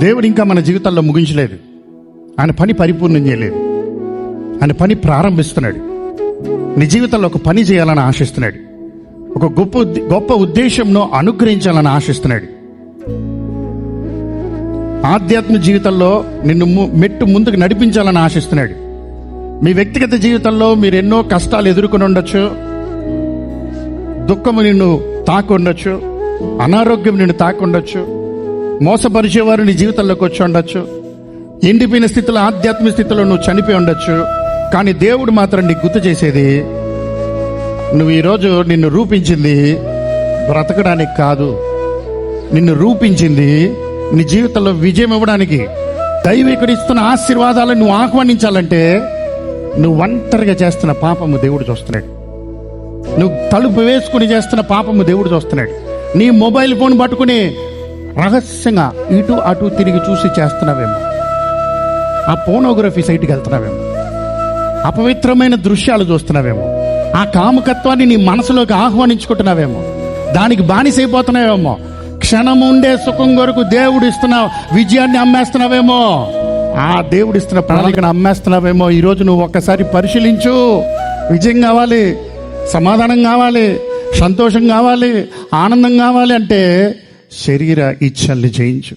దేవుడు ఇంకా మన జీవితాల్లో ముగించలేదు. ఆయన పని పరిపూర్ణం చేయలేదు. ఆయన పని ప్రారంభిస్తున్నాడు. నీ జీవితంలో ఒక పని చేయాలని ఆశిస్తున్నాడు. ఒక గొప్ప ఉద్దేశంను అనుగ్రహించాలని ఆశిస్తున్నాడు. ఆధ్యాత్మిక జీవితంలో నిన్ను మెట్టు ముందుకు నడిపించాలని ఆశిస్తున్నాడు. మీ వ్యక్తిగత జీవితంలో మీరు ఎన్నో కష్టాలు ఎదుర్కొని ఉండొచ్చు. దుఃఖము నిన్ను తాకుండొచ్చు, అనారోగ్యం నిన్ను తాకుండొచ్చు, మోసపరిచేవారు నీ జీవితంలోకి వచ్చి ఉండొచ్చు, ఎండిపోయిన స్థితిలో ఆధ్యాత్మిక స్థితిలో నువ్వు చనిపోయి ఉండొచ్చు. కానీ దేవుడు మాత్రం నీకు గుర్తు చేసేది, నువ్వు ఈరోజు నిన్ను రూపించింది బ్రతకడానికి కాదు. నిన్ను రూపించింది నీ జీవితంలో విజయం ఇవ్వడానికి. దైవికుడు ఇస్తున్న ఆశీర్వాదాలను నువ్వు ఆహ్వానించాలంటే నువ్వు ఒంటరిగా చేస్తున్న పాపము దేవుడు చూస్తున్నాడు. నువ్వు తలుపు వేసుకుని చేస్తున్న పాపము దేవుడు చూస్తున్నాడు. నీ మొబైల్ ఫోన్ పట్టుకుని రహస్యంగా ఇటు అటు తిరిగి చూసి చేస్తున్నావేమో, ఆ పోర్నోగ్రఫీ సైట్కి వెళ్తున్నావేమో, అపవిత్రమైన దృశ్యాలు చూస్తున్నావేమో, ఆ కాముకత్వాన్ని నీ మనసులోకి ఆహ్వానించుకుంటున్నావేమో, దానికి బానిసైపోతున్నావేమో, క్షణం ఉండే సుఖం కొరకు దేవుడు ఇస్తున్న విజయాన్ని అమ్మేస్తున్నావేమో, ఆ దేవుడు ఇస్తున్న ప్రణాళికను అమ్మేస్తున్నావేమో. ఈరోజు నువ్వు ఒక్కసారి పరిశీలించు. విజయం కావాలి, సమాధానం కావాలి, సంతోషం కావాలి, ఆనందం కావాలి అంటే శరీర ఇచ్ఛల్ని జయించు.